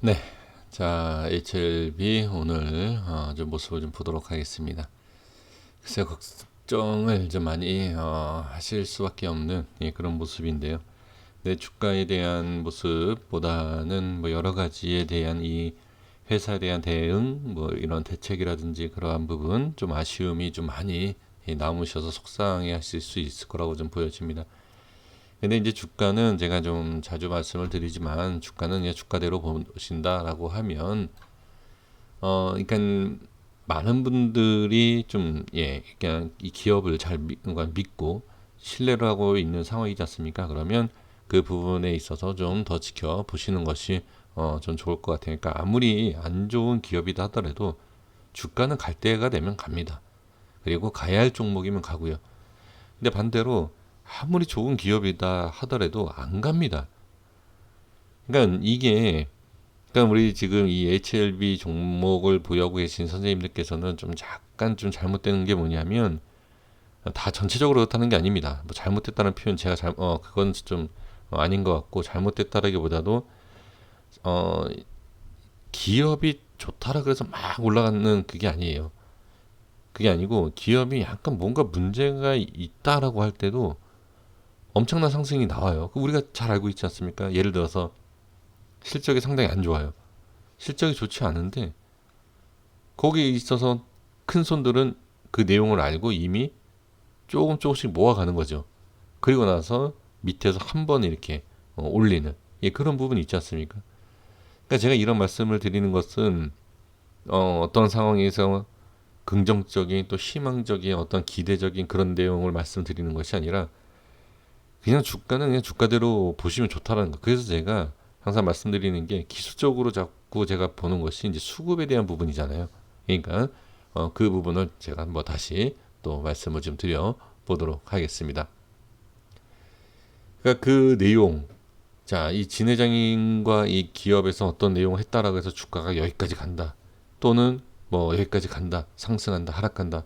네, 자 HLB 오늘 좀 모습을 좀 보도록 하겠습니다. 글쎄 걱정을 좀 많이 하실 수밖에 없는 그런 모습인데요. 내 주가에 대한 모습보다는 뭐 여러 가지에 대한 이 회사에 대한 대응, 뭐 이런 대책이라든지 그러한 부분 좀 아쉬움이 좀 많이 남으셔서 속상해 하실 수 있을 거라고 좀 보여집니다. 근데 이제 주가는 제가 좀 자주 말씀을 드리지만 주가는 그냥 주가대로 보신다라고 하면 그러니까 많은 분들이 좀 그냥 이 기업을 잘 그러니까 믿고 신뢰를 하고 있는 상황이지 않습니까? 그러면 그 부분에 있어서 좀 더 지켜 보시는 것이 좀 좋을 것 같아요. 그러니까 아무리 안 좋은 기업이다 하더라도 주가는 갈 때가 되면 갑니다. 그리고 가야 할 종목이면 가고요. 근데 반대로 아무리 좋은 기업이다 하더라도 안 갑니다. 그러니까 이게 그러니까 우리 지금 이 HLB 종목을 보유하고 계신 선생님들께서는 좀 약간 좀 잘못되는 게 뭐냐면 다 전체적으로 그렇다는 게 아닙니다. 뭐 잘못됐다는 표현 제가 그건 좀 아닌 것 같고 잘못됐다라기보다도 어 기업이 좋다라 그래서 막 올라가는 그게 아니에요. 그게 아니고 기업이 약간 뭔가 문제가 있다라고 할 때도 엄청난 상승이 나와요. 우리가 잘 알고 있지 않습니까? 예를 들어서 실적이 상당히 안 좋아요. 실적이 좋지 않은데 거기에 있어서 큰 손들은 그 내용을 알고 이미 조금씩 모아가는 거죠. 그리고 나서 밑에서 한 번에 이렇게 올리는 그런 부분이 있지 않습니까? 그러니까 제가 이런 말씀을 드리는 것은 어떤 상황에서 긍정적인 또 희망적인 어떤 기대적인 그런 내용을 말씀드리는 것이 아니라 그냥 주가는 그냥 주가대로 보시면 좋다라는 거. 그래서 제가 항상 말씀드리는 게 기술적으로 자꾸 제가 보는 것이 이제 수급에 대한 부분이잖아요. 그러니까 그 부분을 제가 한번 다시 또 말씀을 좀 드려 보도록 하겠습니다. 그러니까 그 내용, 자, 이 진 회장님과 이 기업에서 어떤 내용을 했다라고 해서 주가가 여기까지 간다. 또는 뭐 여기까지 간다. 상승한다. 하락한다.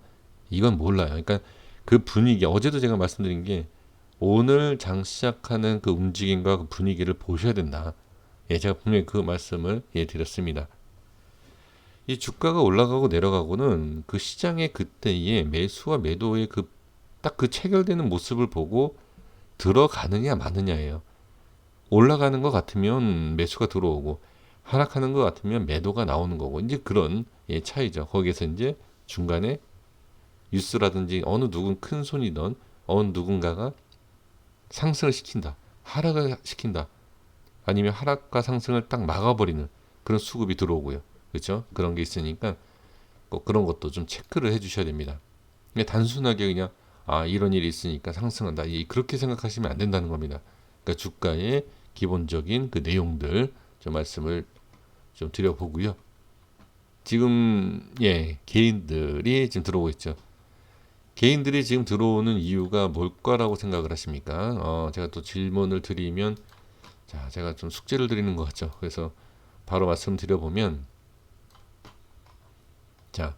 이건 몰라요. 그러니까 그 분위기, 어제도 제가 말씀드린 게 오늘 장 시작하는 그 움직임과 그 분위기를 보셔야 된다. 제가 분명히 그 말씀을 드렸습니다. 이 주가가 올라가고 내려가고는 그 시장의 그때의 매수와 매도의 그 딱 그 체결되는 모습을 보고 들어가느냐 마느냐예요. 올라가는 것 같으면 매수가 들어오고 하락하는 것 같으면 매도가 나오는 거고 이제 그런 차이죠. 거기에서 이제 중간에 뉴스라든지 어느 누군 큰 손이든 어느 누군가가 상승을 시킨다, 하락을 시킨다, 아니면 하락과 상승을 딱 막아버리는 그런 수급이 들어오고요. 그렇죠? 그런 게 있으니까 꼭 그런 것도 좀 체크를 해주셔야 됩니다. 그냥 단순하게 그냥 이런 일이 있으니까 상승한다 그렇게 생각하시면 안 된다는 겁니다. 그러니까 주가의 기본적인 그 내용들 좀 말씀을 좀 드려보고요. 지금 개인들이 지금 들어오고 있죠. 개인들이 지금 들어오는 이유가 뭘까라고 생각을 하십니까? 제가 또 질문을 드리면 자, 제가 좀 숙제를 드리는 것 같죠. 그래서 바로 말씀드려보면 자,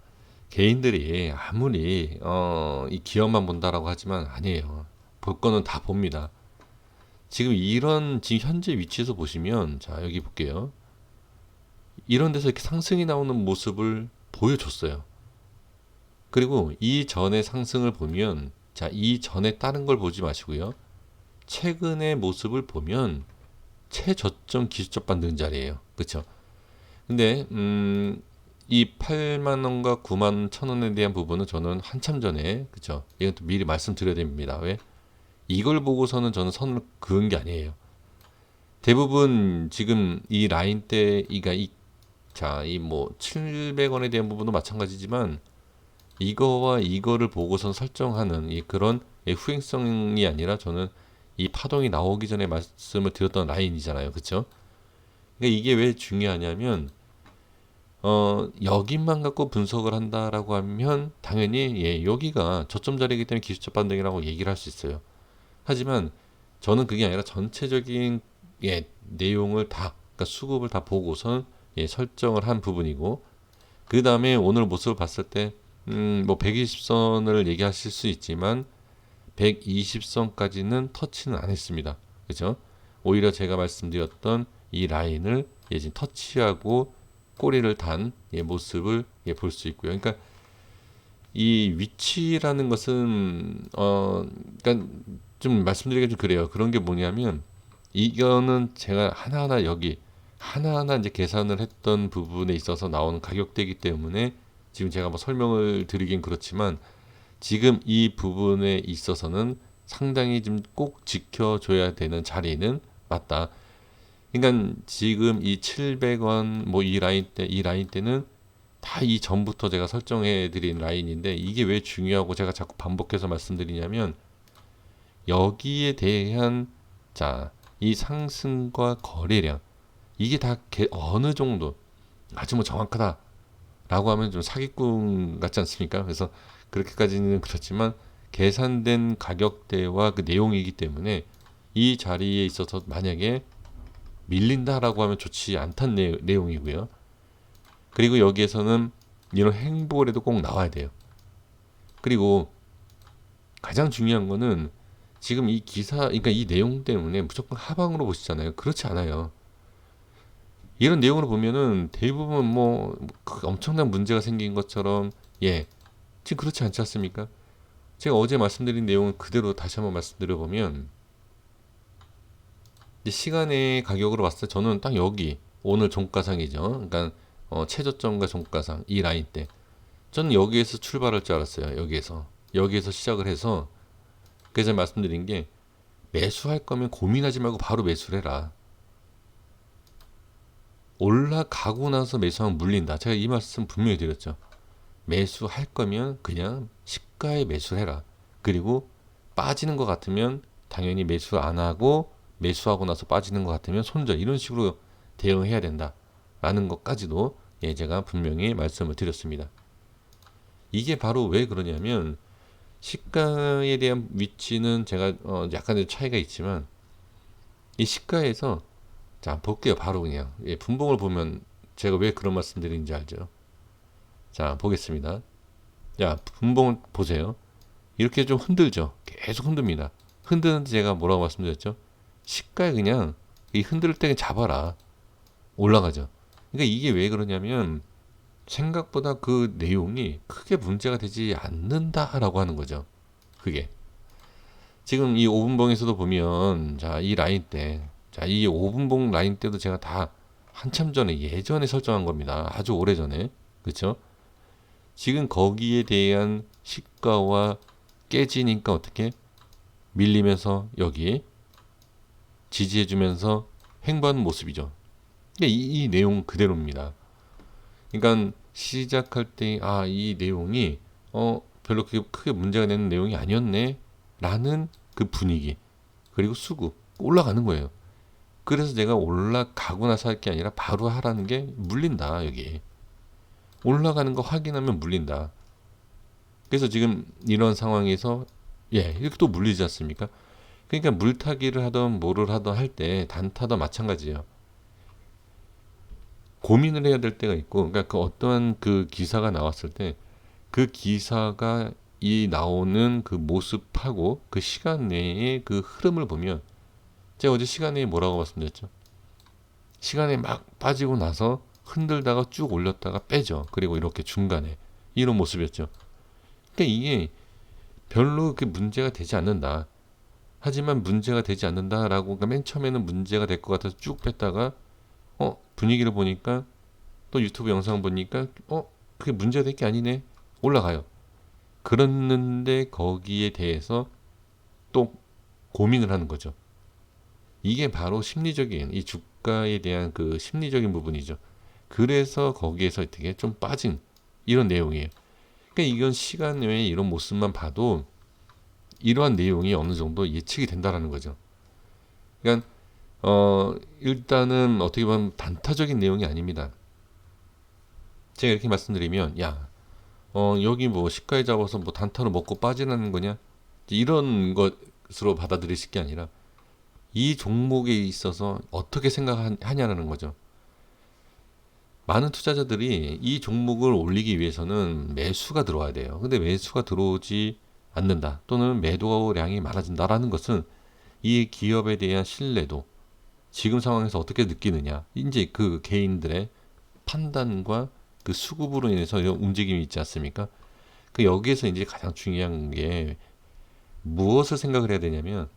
개인들이 아무리 이 기업만 본다라고 하지만 아니에요. 볼 거는 다 봅니다. 지금 이런 지금 현재 위치에서 보시면 자, 여기 볼게요. 이런 데서 이렇게 상승이 나오는 모습을 보여줬어요. 그리고 이 전의 상승을 보면 자, 이 전에 다른 걸 보지 마시고요. 최근의 모습을 보면 최저점 기술적 반등 자리예요. 그렇죠? 근데 이 8만 원과 9만 1천 원에 대한 부분은 저는 한참 전에 그렇죠? 이건 또 미리 말씀드려야 됩니다. 왜? 이걸 보고서는 저는 선을 그은 게 아니에요. 대부분 지금 이 라인 때 이가 이 뭐 700원에 대한 부분도 마찬가지지만 이거와 이거를 보고선 설정하는 그런 후행성이 아니라 저는 이 파동이 나오기 전에 말씀을 드렸던 라인이잖아요. 그렇죠? 그러니까 이게 왜 중요하냐면 여기만 갖고 분석을 한다라고 하면 당연히 여기가 저점 자리이기 때문에 기술적 반등이라고 얘기를 할 수 있어요. 하지만 저는 그게 아니라 전체적인 내용을 다 그러니까 수급을 다 보고선 설정을 한 부분이고 그 다음에 오늘 모습을 봤을 때 뭐 120선을 얘기하실 수 있지만 120선까지는 터치는 안 했습니다. 그죠? 오히려 제가 말씀드렸던 이 라인을 지금 터치하고 꼬리를 단 모습을 볼 수 있고요. 그러니까 이 위치라는 것은 그러니까 좀 말씀드리기가 좀 그래요. 그런 게 뭐냐면 이거는 제가 하나하나 여기 하나하나 이제 계산을 했던 부분에 있어서 나오는 가격대이기 때문에 지금 제가 뭐 설명을 드리긴 그렇지만 지금 이 부분에 있어서는 상당히 좀 꼭 지켜줘야 되는 자리는 맞다. 그러니까 지금 이 700원 뭐 이 라인 때는 다 이 전부터 제가 설정해 드린 라인인데 이게 왜 중요하고 제가 자꾸 반복해서 말씀드리냐면 여기에 대한 자, 이 상승과 거래량 이게 다 어느 정도 아주 뭐 정확하다라고 하면 좀 사기꾼 같지 않습니까? 그래서 그렇게까지는 그렇지만 계산된 가격대와 그 내용이기 때문에 이 자리에 있어서 만약에 밀린다라고 하면 좋지 않다는 내용이고요. 그리고 여기에서는 이런 행보래도 꼭 나와야 돼요. 그리고 가장 중요한 거는 지금 이 기사, 그러니까 이 내용 때문에 무조건 하방으로 보시잖아요. 그렇지 않아요. 이런 내용으로 보면은 대부분 뭐 엄청난 문제가 생긴 것처럼 지금 그렇지 않지 않습니까? 제가 어제 말씀드린 내용을 그대로 다시 한번 말씀드려 보면 시간의 가격으로 봤을 때 저는 딱 여기 오늘 종가상이죠. 그러니까 최저점과 종가상 이 라인 때 저는 여기에서 출발할 줄 알았어요. 여기에서 시작을 해서 그래서 말씀드린 게 매수할 거면 고민하지 말고 바로 매수를 해라. 올라가고 나서 매수하면 물린다. 제가 이 말씀 분명히 드렸죠. 매수할 거면 그냥 시가에 매수를 해라. 그리고 빠지는 것 같으면 당연히 매수 안 하고 매수하고 나서 빠지는 것 같으면 손절 이런 식으로 대응해야 된다. 라는 것까지도 제가 분명히 말씀을 드렸습니다. 이게 바로 왜 그러냐면 시가에 대한 위치는 제가 약간의 차이가 있지만 이 시가에서 자 볼게요. 바로 그냥 분봉을 보면 제가 왜 그런 말씀 드리는지 알죠. 자 보겠습니다. 자 분봉을 보세요. 이렇게 좀 흔들죠. 계속 흔듭니다. 흔드는데 제가 뭐라고 말씀드렸죠? 시가에 그냥 이 흔들 때 잡아라. 올라가죠. 그러니까 이게 왜 그러냐면 생각보다 그 내용이 크게 문제가 되지 않는다라고 하는 거죠. 그게 지금 이 5분봉에서도 보면 자 이 라인 때 자 이 5분봉 라인 때도 제가 다 한참 전에 예전에 설정한 겁니다. 아주 오래 전에 그렇죠? 지금 거기에 대한 시가와 깨지니까 어떻게 밀리면서 여기 지지해주면서 횡보하는 모습이죠. 이 내용 그대로입니다. 그러니까 시작할 때 이 내용이 별로 크게 문제가 되는 내용이 아니었네 라는 그 분위기 그리고 수급 올라가는 거예요. 그래서 제가 올라가고 나서 할 게 아니라 바로 하라는 게 물린다. 여기 올라가는 거 확인하면 물린다. 그래서 지금 이런 상황에서 이렇게 또 물리지 않습니까? 그러니까 물타기를 하던 뭐를 하던 할 때 단타도 마찬가지예요. 고민을 해야 될 때가 있고, 그러니까 그 어떠한 그 기사가 나왔을 때 그 기사가 이 나오는 그 모습하고 그 시간 내의 그 흐름을 보면 제가 어제 시간 내에 뭐라고 말씀드렸죠? 시간에 막 빠지고 나서 흔들다가 쭉 올렸다가 빼죠. 그리고 이렇게 중간에 이런 모습이었죠. 그러니까 이게 별로 그 문제가 되지 않는다. 하지만 문제가 되지 않는다라고 그러니까 맨 처음에는 문제가 될 것 같아서 쭉 뺐다가 분위기를 보니까 또 유튜브 영상 보니까 그게 문제가 될 게 아니네. 올라가요. 그랬는데 거기에 대해서 또 고민을 하는 거죠. 이게 바로 심리적인 이 주가에 대한 그 심리적인 부분이죠. 그래서 거기에서 어떻게 좀 빠진 이런 내용이에요. 그러니까 이건 시간 외에 이런 모습만 봐도 이러한 내용이 어느 정도 예측이 된다라는 거죠. 그러니까 일단은 어떻게 보면 단타적인 내용이 아닙니다. 제가 이렇게 말씀드리면 여기 뭐 시가에 잡아서 뭐 단타로 먹고 빠지라는 거냐 이런 것으로 받아들이실 게 아니라 이 종목에 있어서 어떻게 생각하냐라는 거죠. 많은 투자자들이 이 종목을 올리기 위해서는 매수가 들어와야 돼요. 근데 매수가 들어오지 않는다 또는 매도량이 많아진다라는 것은 이 기업에 대한 신뢰도 지금 상황에서 어떻게 느끼느냐. 이제 그 개인들의 판단과 그 수급으로 인해서 이런 움직임이 있지 않습니까? 그 여기에서 이제 가장 중요한 게 무엇을 생각을 해야 되냐면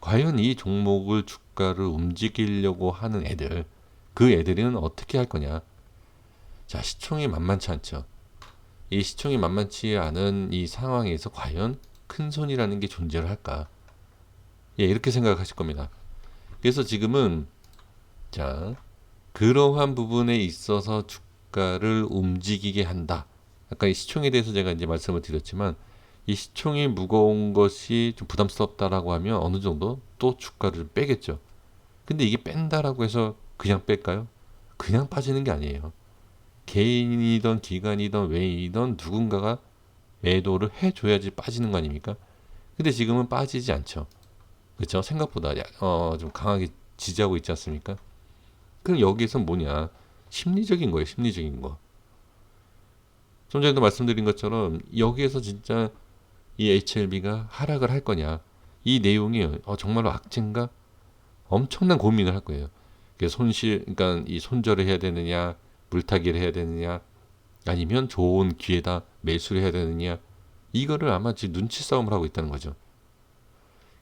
과연 이 종목을 주가를 움직이려고 하는 애들 그 애들은 어떻게 할 거냐. 자, 시총이 만만치 않죠. 이 시총이 만만치 않은 이 상황에서 과연 큰 손이라는 게 존재를 할까? 예, 이렇게 생각하실 겁니다. 그래서 지금은 자, 그러한 부분에 있어서 주가를 움직이게 한다. 아까 이 시총에 대해서 제가 이제 말씀을 드렸지만 이 시총이 무거운 것이 좀 부담스럽다라고 하면 어느 정도 또 주가를 빼겠죠. 근데 이게 뺀다라고 해서 그냥 뺄까요? 그냥 빠지는 게 아니에요. 개인이든 기관이든 외인이든 누군가가 매도를 해줘야지 빠지는 거 아닙니까? 근데 지금은 빠지지 않죠. 그렇죠? 생각보다 좀 강하게 지지하고 있지 않습니까? 그럼 여기에서 뭐냐? 심리적인 거예요. 심리적인 거. 좀 전에도 말씀드린 것처럼 여기에서 진짜 이 HLB가 하락을 할 거냐? 이 내용이 정말로 악재인가? 엄청난 고민을 할 거예요. 그러니까 이 손절을 해야 되느냐, 물타기를 해야 되느냐, 아니면 좋은 기회다 매수를 해야 되느냐, 이거를 아마 지금 눈치 싸움을 하고 있다는 거죠.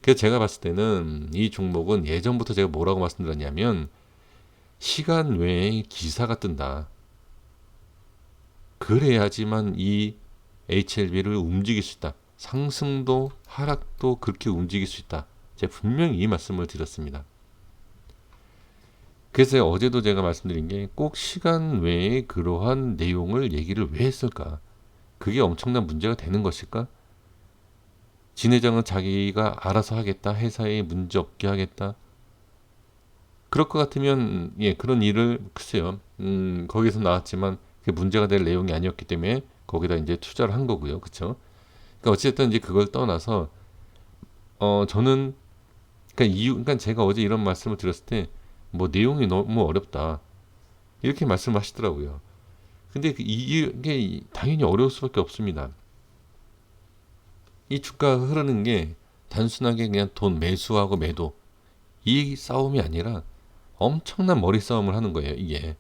그래서 제가 봤을 때는 이 종목은 예전부터 제가 뭐라고 말씀드렸냐면 시간 외에 기사가 뜬다. 그래야지만 이 HLB를 움직일 수 있다. 상승도 하락도 그렇게 움직일 수 있다. 제가 분명히 이 말씀을 드렸습니다. 그래서 어제도 제가 말씀드린 게 꼭 시간 외에 그러한 내용을 얘기를 왜 했을까? 그게 엄청난 문제가 되는 것일까? 진 회장은 자기가 알아서 하겠다. 회사에 문제 없게 하겠다. 그럴 것 같으면 예, 그런 일을 글쎄요. 거기서 나왔지만 그게 문제가 될 내용이 아니었기 때문에 거기다 이제 투자를 한 거고요. 그렇죠? 그러니까 어쨌든 이제 그걸 떠나서 저는 그러니까 제가 어제 이런 말씀을 드렸을 때 뭐 내용이 너무 어렵다. 이렇게 말씀하시더라고요. 근데 이게 당연히 어려울 수밖에 없습니다. 이 주가가 흐르는 게 단순하게 그냥 돈 매수하고 매도 이 싸움이 아니라 엄청난 머리 싸움을 하는 거예요, 이게.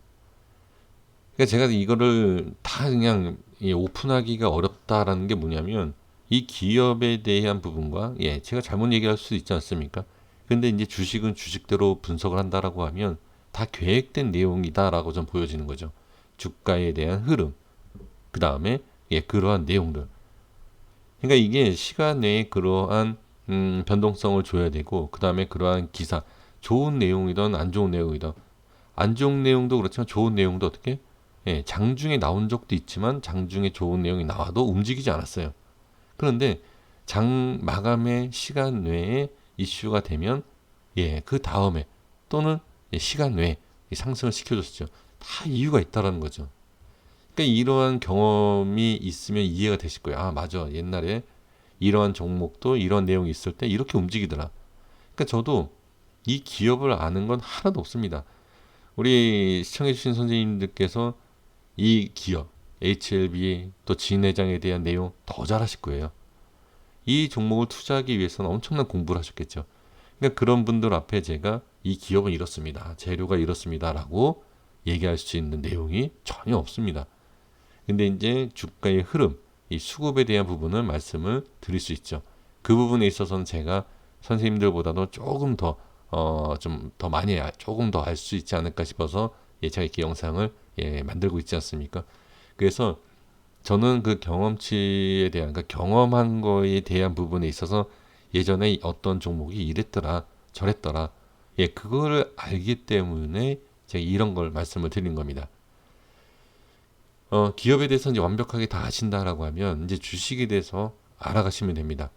그러니까 제가 이거를 다 그냥 오픈하기가 어렵다라는 게 뭐냐면 이 기업에 대한 부분과 예, 제가 잘못 얘기할 수 있지 않습니까? 근데 이제 주식은 주식대로 분석을 한다라고 하면 다 계획된 내용이다라고 좀 보여지는 거죠. 주가에 대한 흐름, 그 다음에 예, 그러한 내용들. 그러니까 이게 시간 내에 그러한 변동성을 줘야 되고, 그 다음에 그러한 기사, 좋은 내용이든 안 좋은 내용이든, 안 좋은 내용도 그렇지만 좋은 내용도 어떻게? 예, 장중에 나온 적도 있지만 장중에 좋은 내용이 나와도 움직이지 않았어요. 그런데 장 마감의 시간 외에 이슈가 되면 예, 그 다음에 또는 시간 외에 상승을 시켜줬죠. 다 이유가 있다라는 거죠. 그러니까 이러한 경험이 있으면 이해가 되실 거예요. 아, 맞아. 옛날에 이러한 종목도 이런 내용이 있을 때 이렇게 움직이더라. 그러니까 저도 이 기업을 아는 건 하나도 없습니다. 우리 시청해주신 선생님들께서 이 기업, HLB 또 진 회장에 대한 내용 더 잘하실 거예요. 이 종목을 투자하기 위해서는 엄청난 공부를 하셨겠죠. 그러니까 그런 분들 앞에 제가 이 기업은 이렇습니다. 재료가 이렇습니다. 라고 얘기할 수 있는 내용이 전혀 없습니다. 근데 이제 주가의 흐름, 이 수급에 대한 부분을 말씀을 드릴 수 있죠. 그 부분에 있어서는 제가 선생님들보다도 조금 더, 좀 더 많이, 조금 더 알 수 있지 않을까 싶어서 예, 제가 이렇게 영상을 예, 만들고 있지 않습니까? 그래서 저는 그 경험치에 대한, 그러니까 경험한 거에 대한 부분에 있어서 예전에 어떤 종목이 이랬더라, 저랬더라. 예, 그거를 알기 때문에 제가 이런 걸 말씀을 드린 겁니다. 기업에 대해서 이제 완벽하게 다 아신다라고 하면 이제 주식에 대해서 알아가시면 됩니다.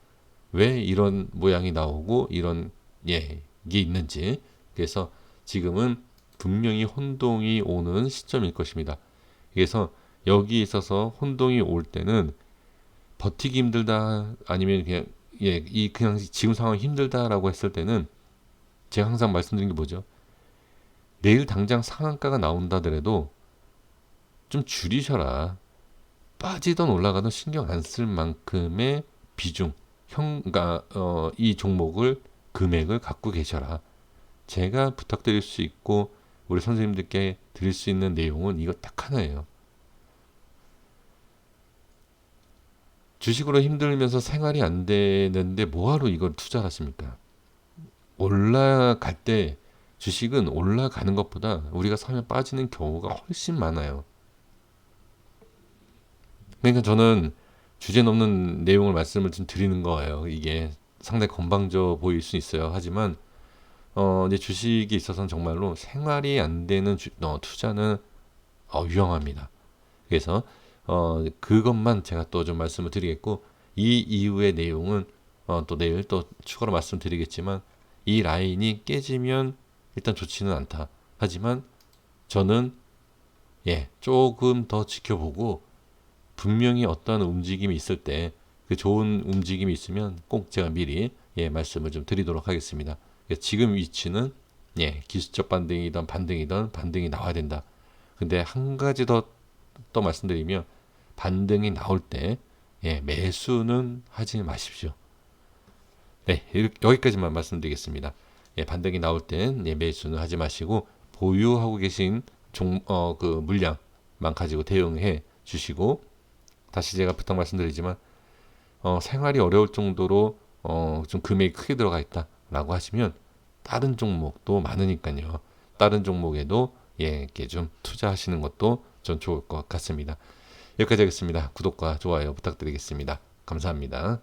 왜 이런 모양이 나오고 이런 예, 이게 있는지. 그래서 지금은 분명히 혼동이 오는 시점일 것입니다. 그래서 여기 있어서 혼동이 올 때는 버티기 힘들다 아니면 그냥 예, 그냥 지금 상황이 힘들다라고 했을 때는 제가 항상 말씀드린 게 뭐죠? 내일 당장 상한가가 나온다더라도 좀 줄이셔라. 빠지던 올라가던 신경 안 쓸 만큼의 비중, 그러니까 이 종목을 금액을 갖고 계셔라. 제가 부탁드릴 수 있고 우리 선생님들께 드릴 수 있는 내용은 이거 딱 하나예요. 주식으로 힘들면서 생활이 안 되는데 뭐하러 이걸 투자를 하십니까? 올라갈 때 주식은 올라가는 것보다 우리가 사면 빠지는 경우가 훨씬 많아요. 그러니까 저는 주제 넘는 내용을 말씀을 좀 드리는 거예요. 이게 상당히 건방져 보일 수 있어요. 하지만 이제 주식이 있어서는 정말로 생활이 안 되는 투자는 위험합니다. 그래서 그것만 제가 또 좀 말씀을 드리겠고, 이 이후의 내용은 또 내일 또 추가로 말씀드리겠지만, 이 라인이 깨지면 일단 좋지는 않다. 하지만 저는 조금 더 지켜보고 분명히 어떠한 움직임이 있을 때 그 좋은 움직임이 있으면 꼭 제가 미리 말씀을 좀 드리도록 하겠습니다. 지금 위치는 기술적 반등이든 반등이 나와야 된다. 근데 한 가지 더 또 말씀드리면, 반등이 나올 때 매수는 하지 마십시오. 네, 여기까지만 말씀드리겠습니다. 반등이 나올 땐 매수는 하지 마시고 보유하고 계신 그 물량만 가지고 대응해 주시고, 다시 제가 부탁 말씀드리지만 생활이 어려울 정도로 좀 금액이 크게 들어가 있다라고 하시면 다른 종목도 많으니까요. 다른 종목에도 이렇게 좀 투자하시는 것도 좀 좋을 것 같습니다. 여기까지 하겠습니다. 구독과 좋아요 부탁드리겠습니다. 감사합니다.